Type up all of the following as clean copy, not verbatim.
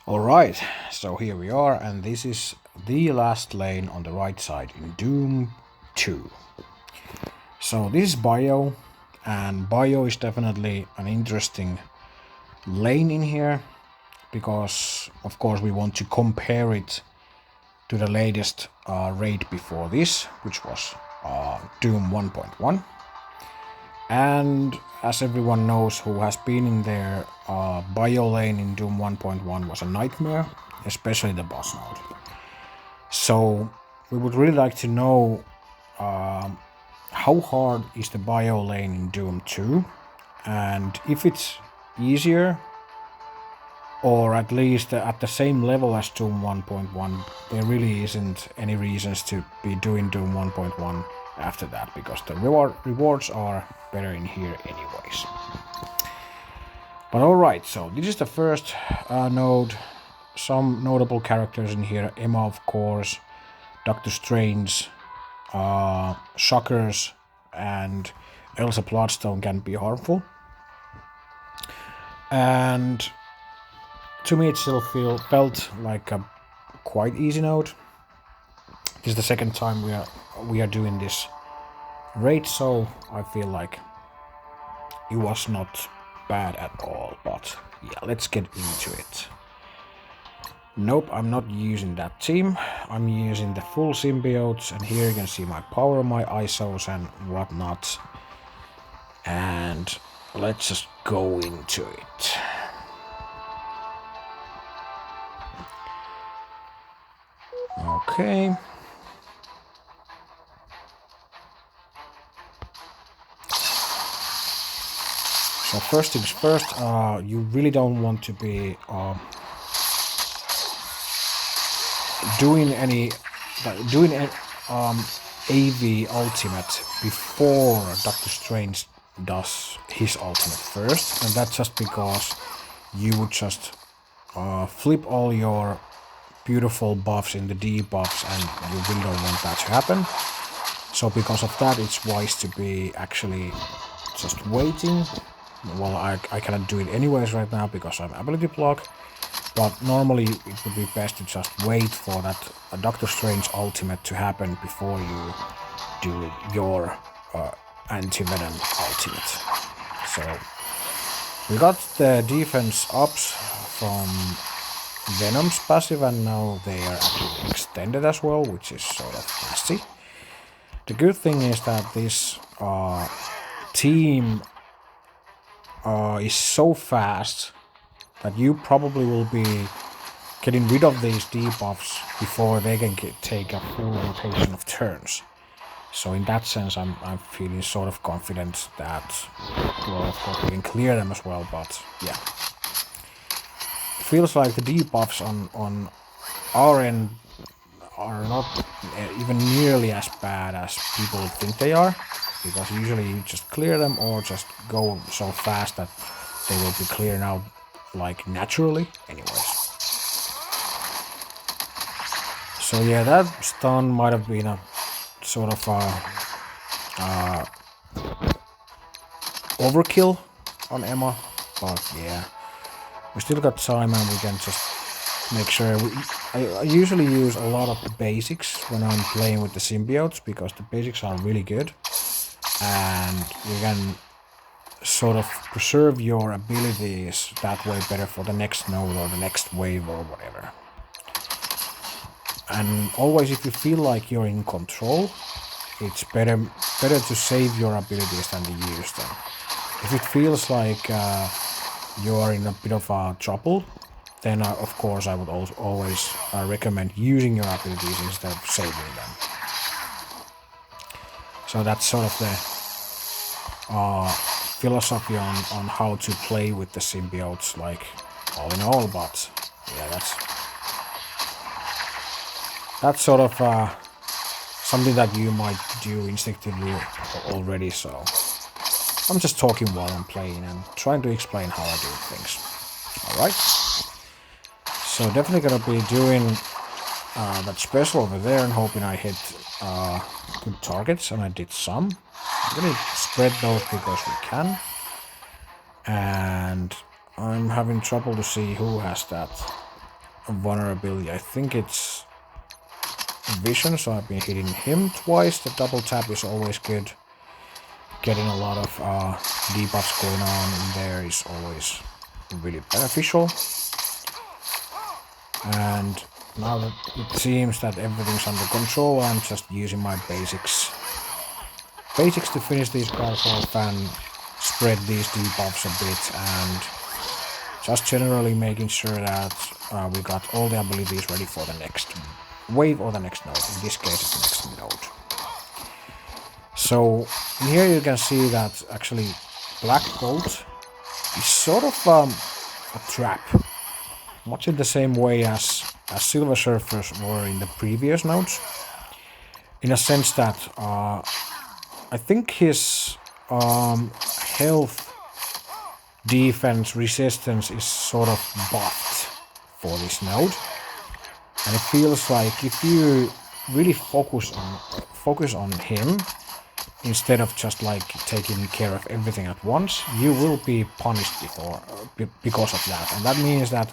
Alright, so here we are, and this is the last lane on the right side in Doom 2. So this is Bio, and Bio is definitely an interesting lane in here, because of course we want to compare it to the latest raid before this, which was Doom 1.1. And as everyone knows who has been in there, Bio lane in Doom 1.1 was a nightmare, especially the Bossnode. So we would really like to know how hard is the Bio lane in Doom 2, and if it's easier, or at least at the same level as Doom 1.1, there really isn't any reasons to be doing Doom 1.1 after that, because the rewards are better in here anyways. But alright, so this is the first node. Some notable characters in here: Emma, of course, Doctor Strange, Shockers, and Elsa Bloodstone can be harmful. And to me it still felt like a quite easy node. This is the second time we are doing this raid, so I feel like it was not bad at all. But yeah, let's get into it. Nope, I'm not using that team. I'm using the full symbiotes, and here you can see my power, my ISOs and whatnot. And let's just go into it. Okay. So first things first, you really don't want to be doing AV ultimate before Doctor Strange does his ultimate first, and that's just because you would just flip all your beautiful buffs in the debuffs, and you really don't want that to happen. So because of that, it's wise to be actually just waiting. Well, I cannot do it anyways right now because I'm ability block, but normally it would be best to just wait for that Doctor Strange ultimate to happen before you do your anti-Venom ultimate. So we got the defense ups from Venom's passive, and now they are actually extended as well, which is sort of nasty. The good thing is that this team is so fast that you probably will be getting rid of these debuffs before they can take a full rotation of turns. So in that sense, I'm feeling sort of confident that, well, of course we can clear them as well, but yeah. It feels like the debuffs on our end are not even nearly as bad as people think they are, because usually you just clear them or just go so fast that they will be cleared out like naturally anyways. So yeah, that stun might have been a sort of overkill on Emma, but yeah, we still got time and we can just make sure. I usually use a lot of the basics when I'm playing with the symbiotes, because the basics are really good, and you can sort of preserve your abilities that way better for the next node or the next wave or whatever. And always, if you feel like you're in control, it's better to save your abilities than to use them. If it feels like you are in a bit of trouble, then of course I would always recommend using your abilities instead of saving them. So that's sort of the philosophy on how to play with the symbiotes, like, all in all. But yeah, that's sort of something that you might do instinctively already. So I'm just talking while I'm playing and trying to explain how I do things. Alright, so definitely gonna be doing that special over there and hoping I hit good targets, and I did some. I'm gonna spread those because we can, and I'm having trouble to see who has that vulnerability. I think it's vision, so I've been hitting him twice. The double tap is always good. Getting a lot of debuffs going on in there is always really beneficial. And now that it seems that everything's under control, I'm just using my basics to finish these guys off and spread these debuffs a bit, and just generally making sure that we got all the abilities ready for the next wave or the next node. In this case, it's the next node. So here you can see that actually Black Bolt is sort of a trap, much in the same way as Silver Surfers were in the previous nodes, in a sense that I think his health, defense, resistance is sort of buffed for this node, and it feels like if you really focus on him instead of just like taking care of everything at once, you will be punished because of that. And that means that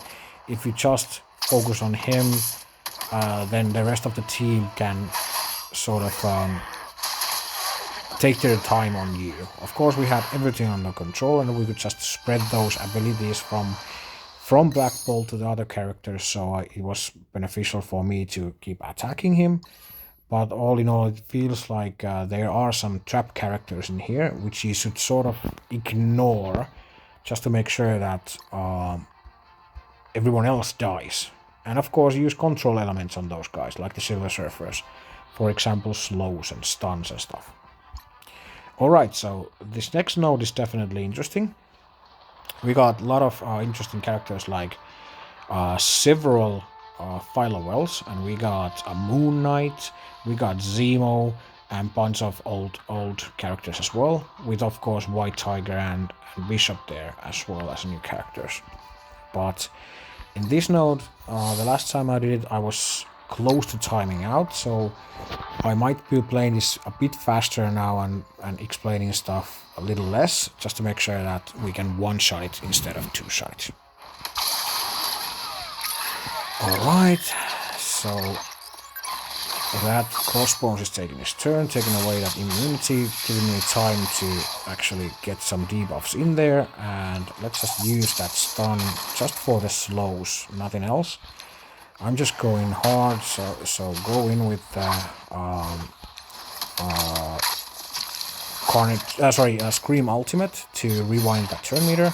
if you just focus on him, then the rest of the team can sort of take their time on you. Of course, we had everything under control, and we could just spread those abilities from Black Bolt to the other characters, so it was beneficial for me to keep attacking him. But all in all, it feels like there are some trap characters in here, which you should sort of ignore, just to make sure that everyone else dies. And of course, use control elements on those guys, like the Silver Surfers. For example, slows and stuns and stuff. Alright, so this next node is definitely interesting. We got a lot of interesting characters, like several Philowells, and we got a Moon Knight, we got Zemo, and bunch of old characters as well, with of course White Tiger and Bishop there as well as new characters. But in this node, the last time I did it, I was close to timing out, so I might be playing this a bit faster now and explaining stuff a little less, just to make sure that we can one-shot it instead of two-shot it. Alright, so that Crossbones is taking his turn, taking away that immunity, giving me time to actually get some debuffs in there, and let's just use that stun just for the slows, nothing else. I'm just going hard, so go in with Scream Ultimate to rewind that turn meter.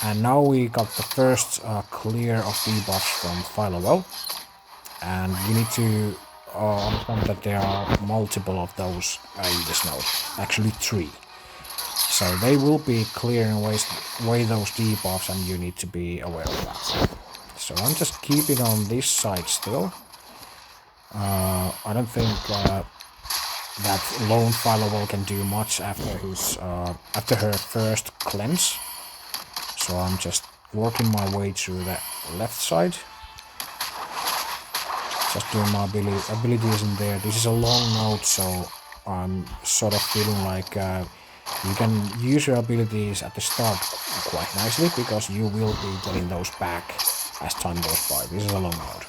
And now we got the first clear of debuffs from Philowell, and you need to understand that there are multiple of those in this node, actually 3. So they will be clearing away those debuffs, and you need to be aware of that. So I'm just keeping on this side still. I don't think that lone Philowell can do much after her first cleanse. So I'm just working my way through the left side. Just doing my abilities in there. This is a long node, so I'm sort of feeling like you can use your abilities at the start quite nicely, because you will be getting those back as time goes by. This is a long node.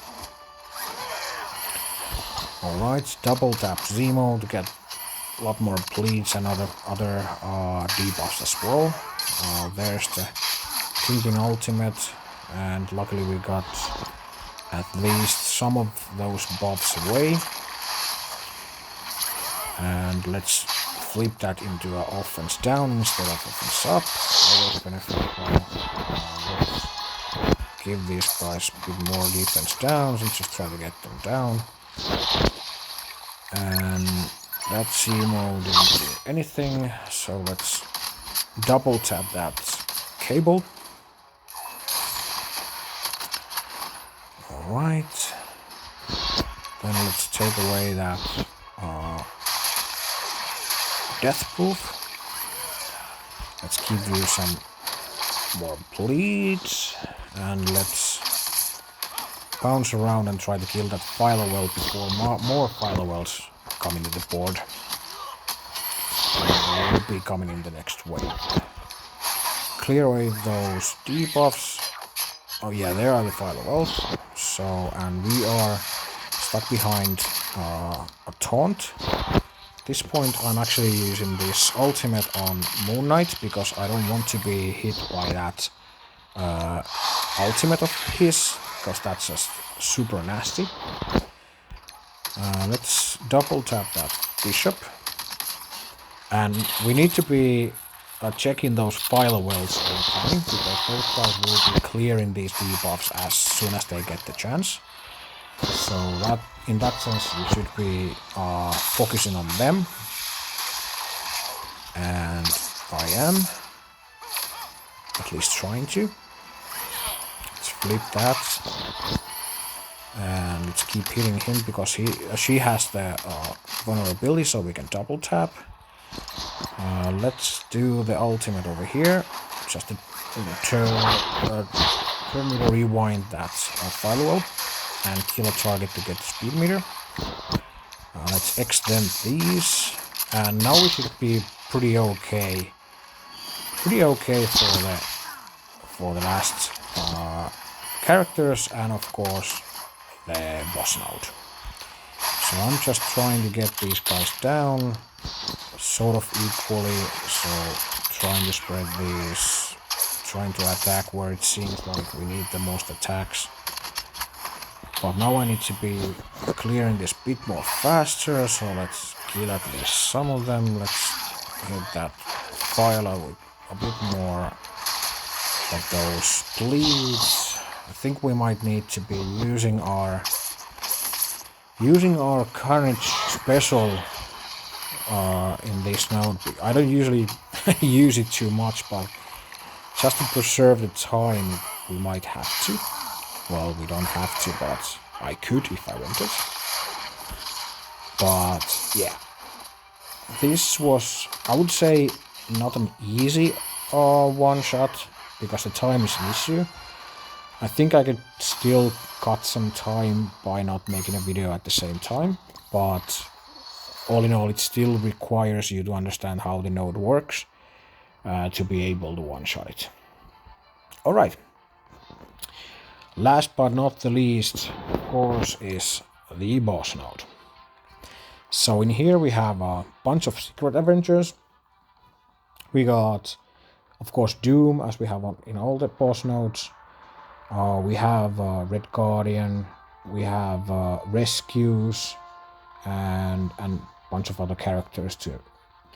Alright, double tap Zemo to get a lot more bleeds and other debuffs as well. There's the Kingpin Ultimate, and luckily we got at least some of those buffs away. And let's flip that into an offense down instead of offense up. Always beneficial. Let's give these guys a bit more defense down and just try to get them down. And that Zemo didn't do anything, so let's double tap that cable. Alright, then let's take away that death proof. Let's give you some more bleeds, and let's bounce around and try to kill that Philowell before more Philowells come into the board. They will be coming in the next wave. Clear away those debuffs. Oh yeah, there are the firewalls. So, and we are stuck behind a taunt. At this point I'm actually using this ultimate on Moon Knight because I don't want to be hit by that ultimate of his, because that's just super nasty. Let's double tap that bishop. And we need to be checking those firewalls all the time, because those guys will be clearing these debuffs as soon as they get the chance. So that, in that sense, you should be focusing on them. And I am, at least trying to. Let's flip that. And let's keep hitting him because she has the vulnerability, so we can double tap. Let's do the ultimate over here, just to rewind that firewall and kill a target to get the speed meter. Let's extend these, and now we should be pretty okay for the last characters, and of course the boss node. So I'm just trying to get these guys down sort of equally, so trying to spread these, trying to attack where it seems like we need the most attacks. But now I need to be clearing this bit more faster, so let's kill at least some of them. Let's hit that fire with a bit more of those bleeds. I think we might need to be using our courage special in this node. I don't usually use it too much, but just to preserve the time we might have to. Well, we don't have to, but I could if I wanted. But yeah, this was, I would say, not an easy one shot, because the time is an issue. I think I could still cut some time by not making a video at the same time, but all in all, it still requires you to understand how the node works to be able to one-shot it. Alright. Last but not the least, of course, is the boss node. So in here we have a bunch of secret adventures. We got, of course, Doom, as we have in all the boss nodes. We have Red Guardian, we have rescues, and a bunch of other characters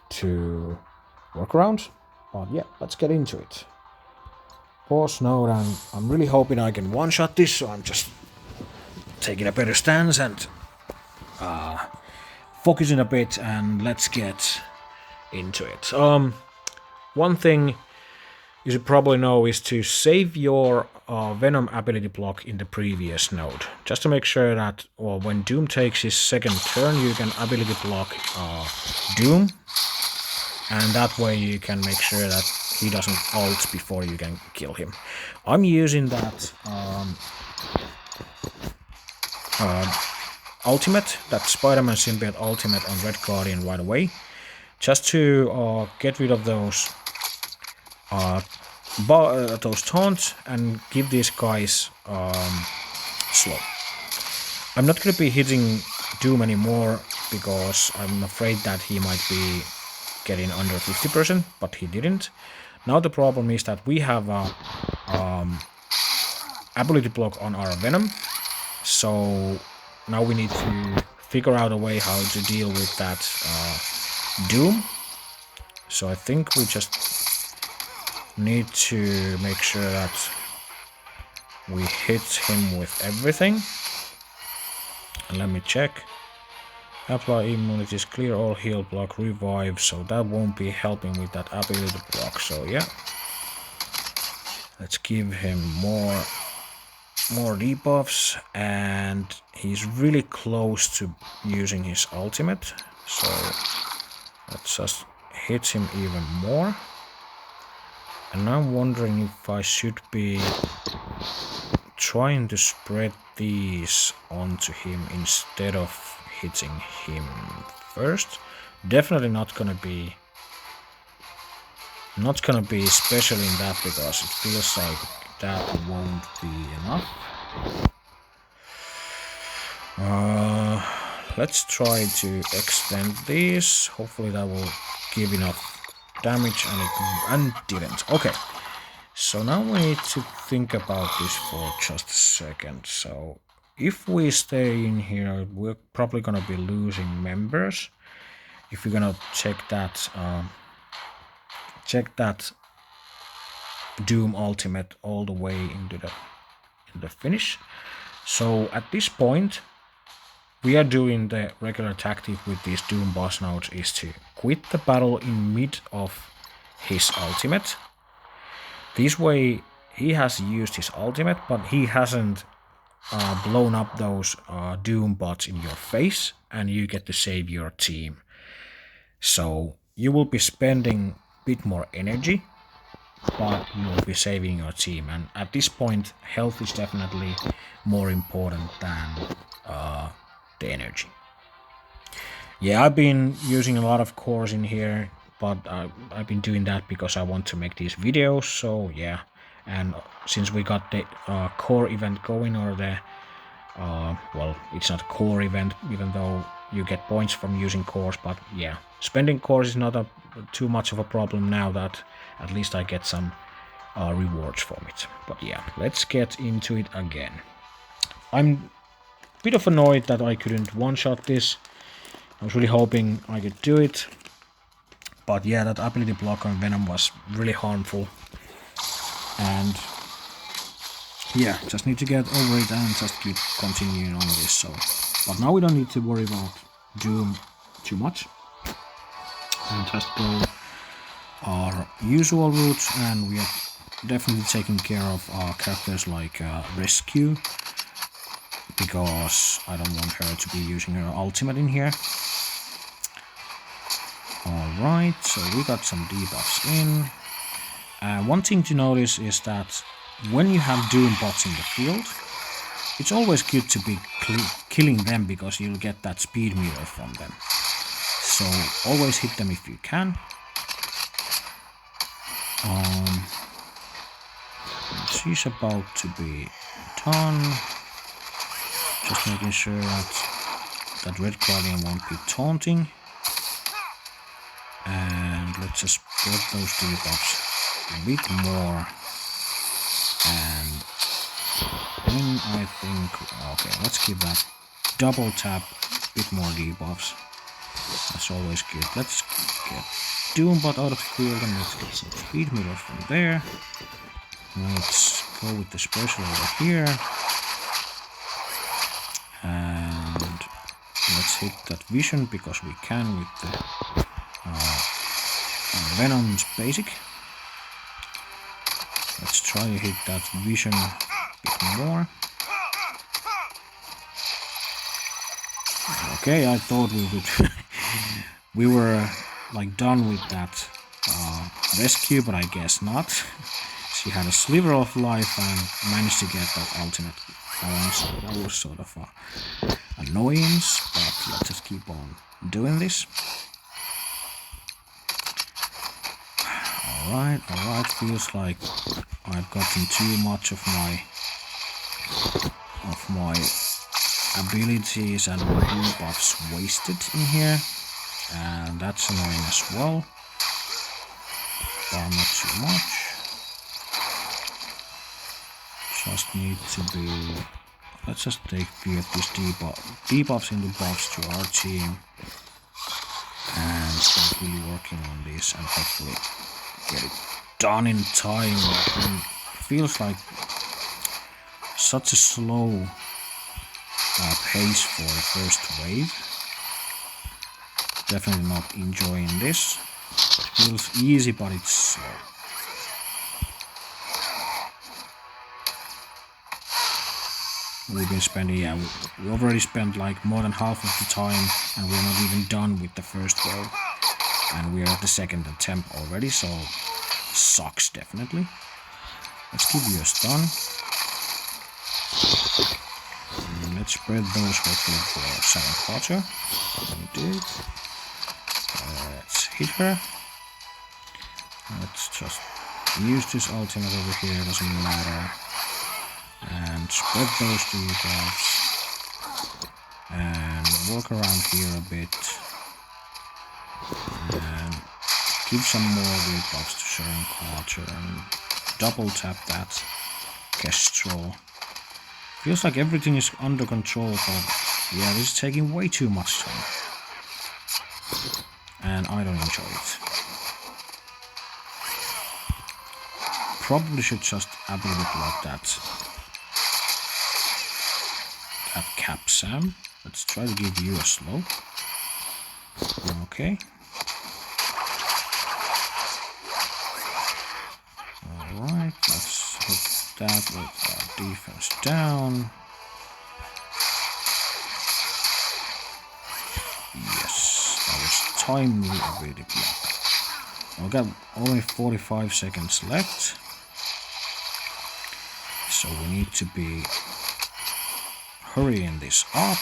to work around. But yeah, let's get into it. Boss node, and I'm really hoping I can one-shot this, so I'm just taking a better stance and focusing a bit, and let's get into it. One thing you should probably know is to save your Venom ability block in the previous node, just to make sure that when Doom takes his second turn, you can ability block Doom, and that way you can make sure that he doesn't ult before you can kill him. I'm using that ultimate, that SpiderMan symbiote ultimate on Red Guardian right away, just to get rid of those taunts and give these guys slow. I'm not going to be hitting Doom anymore because I'm afraid that he might be getting under 50%, but he didn't. Now the problem is that we have a ability block on our Venom, so now we need to figure out a way how to deal with that Doom. So I think we just need to make sure that we hit him with everything. And let me check. Apply immunities, clear all heal block, revive, so that won't be helping with that ability block, so yeah. Let's give him more debuffs, and he's really close to using his ultimate, so let's just hit him even more. And I'm wondering if I should be trying to spread these onto him instead of hitting him first. Definitely not gonna be especially in that, because it feels like that won't be enough. Let's try to extend this. Hopefully that will give enough damage, and it didn't. Okay, so now we need to think about this for just a second. So if we stay in here, we're probably gonna be losing members. If you're gonna check that Doom Ultimate all the way into the finish. So at this point, we are doing the regular tactic with these Doom boss nodes is to quit the battle in mid of his ultimate. This way, he has used his ultimate, but he hasn't blown up those Doom bots in your face, and you get to save your team. So you will be spending a bit more energy, but you will be saving your team. And at this point, health is definitely more important than the energy. Yeah, I've been using a lot of cores in here, but I've been doing that because I want to make these videos. So yeah, and since we got the core event going, or the well, it's not a core event, even though you get points from using cores, but yeah, spending cores is not too much of a problem now that at least I get some rewards from it. But yeah, let's get into it again. I'm a bit of annoyed that I couldn't one-shot this. I was really hoping I could do it. But yeah, that ability block on Venom was really harmful. And yeah, just need to get over it and just keep continuing on this. So, but now we don't need to worry about Doom too much. And just go our usual routes, and we are definitely taking care of our characters like Rescue, because I don't want her to be using her ultimate in here. Alright, so we got some debuffs in. One thing to notice is that when you have Doom bots in the field, it's always good to be killing them, because you'll get that speed meter from them. So always hit them if you can. She's about to be done. Just making sure that Red Guardian won't be taunting. And let's just spread those debuffs a bit more. And then I think, okay, let's give that double tap, a bit more debuffs. That's always good. Let's get Doombot out of the field, and let's get some speed meters from there. Let's go with the special over here. And let's hit that vision, because we can with the Venom's basic. Let's try to hit that vision a bit more. Okay, I thought we would we were like done with that rescue, but I guess not. She had a sliver of life and managed to get that ultimate balance. So that was sort of an annoyance, but let's just keep on doing this. Alright, feels like I've gotten too much of my abilities and my debuffs wasted in here, and that's annoying as well, but not too much. Just need to be, let's just take a few of these debuffs into buffs to our team and start really working on this, and hopefully get it done in time. And it feels like such a slow pace for the first wave. Definitely not enjoying this. It feels easy, but it's slow. We've been spending, yeah, we already spent like more than half of the time, and we're not even done with the first wave. And we're at the second attempt already, so sucks definitely. Let's give you a stun. And let's spread those hopefully for 7 quarter. We did. Let's hit her. Let's just use this ultimate over here, doesn't matter. And spread those debuffs. And walk around here a bit. And give some more debuffs to Sharon Carter and double tap that Kestrel. Feels like everything is under control, but yeah, this is taking way too much time. And I don't enjoy it. Probably should just ability block that cap Sam. Let's try to give you a slow. Okay. Alright, let's hit that with our defense down. Yes, that was timely ability block. I've got only 45 seconds left. So we need to be hurrying this up.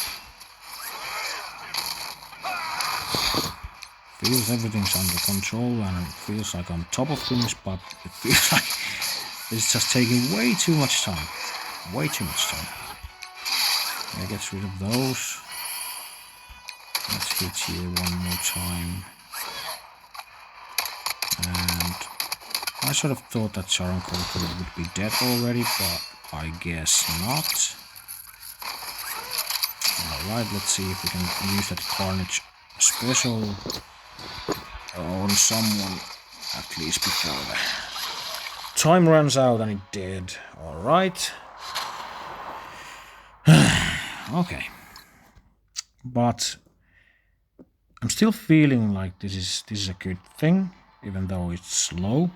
Feels everything's under control and it feels like I'm top of things, but it feels like it's just taking way too much time. Way too much time. I get rid of those. Let's hit here one more time. And I sort of thought that Sharon Carter would be dead already, but I guess not. Alright, let's see if we can use that Carnage special on someone at least before the time runs out, and it did. Alright. Okay. But I'm still feeling like this is a good thing, even though it's slow.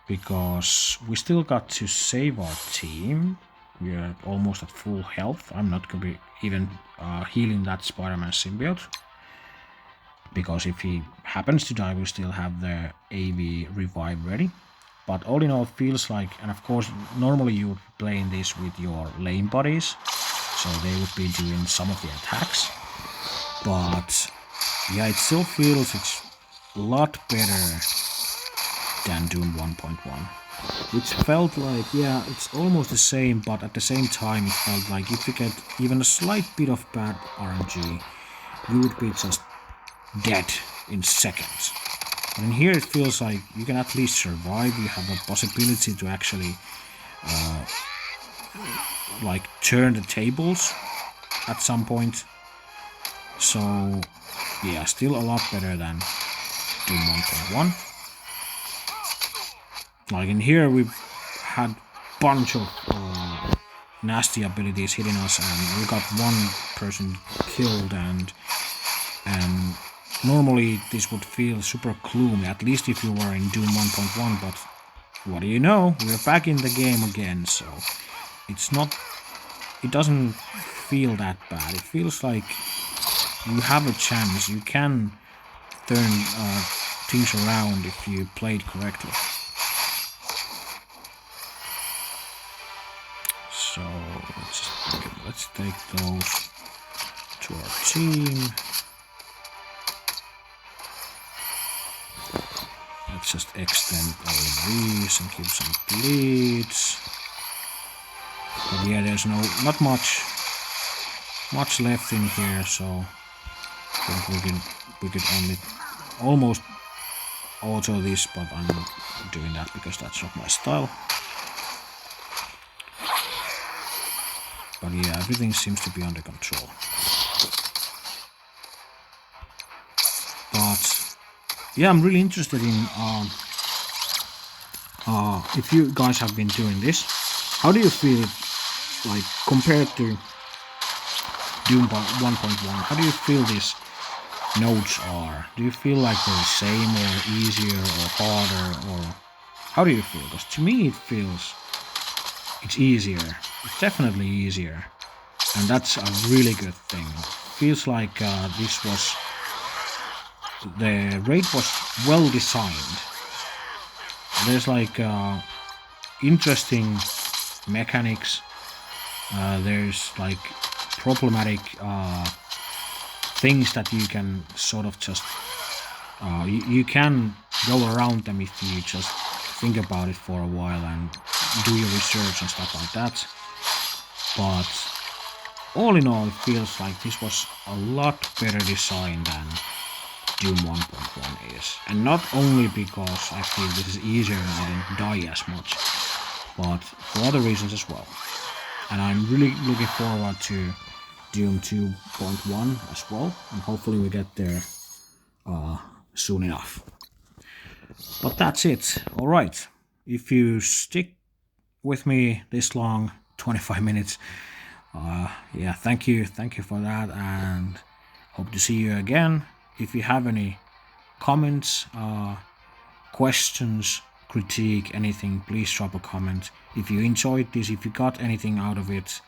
Because we still got to save our team. We are almost at full health. I'm not going to be even healing that SpiderMan symbiote. Because if he happens to die, we still have the AV revive ready. But all in all, it feels like, and of course, normally you would be playing this with your lane buddies. So they would be doing some of the attacks. But yeah, it still feels it's a lot better than Doom 1.1, which felt like, yeah, it's almost the same, but at the same time it felt like if you get even a slight bit of bad RNG, you would be just dead in seconds. And in here it feels like you can at least survive. You have a possibility to actually like turn the tables at some point. So yeah, still a lot better than Doom 1.1. Like in here we've had bunch of nasty abilities hitting us, and we got one person killed, and normally this would feel super gloomy, at least if you were in Doom 1.1, but what do you know, we're back in the game again, so it's not, it doesn't feel that bad. It feels like you have a chance, you can turn things around if you played correctly. So let's take those to our team. Let's just extend all these and keep some bleeds. But yeah, there's not much left in here, so I think we could only almost auto this, but I'm not doing that because that's not my style. But yeah, everything seems to be under control. But yeah, I'm really interested in if you guys have been doing this, how do you feel it, like compared to Doom 1.1? How do you feel these nodes are? Do you feel like they're the same, or easier, or harder, or how do you feel? Because to me it feels it's easier. It's definitely easier, and that's a really good thing. It feels like the raid was well designed. There's like interesting mechanics. There's like problematic things that you can sort of just you can go around them if you just think about it for a while and do your research and stuff like that. But all in all, it feels like this was a lot better design than Doom 1.1 is. And not only because I feel this is easier and I didn't die as much, but for other reasons as well. And I'm really looking forward to Doom 2.1 as well, and hopefully we get there soon enough. But that's it. Alright, if you stick with me this long, 25 minutes, yeah, thank you for that, and hope to see you again. If you have any comments, questions, critique, anything, please drop a comment. If you enjoyed this, if you got anything out of it,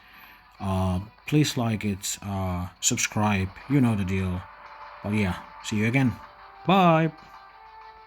please like it, subscribe, you know the deal. But yeah, see you again. Bye.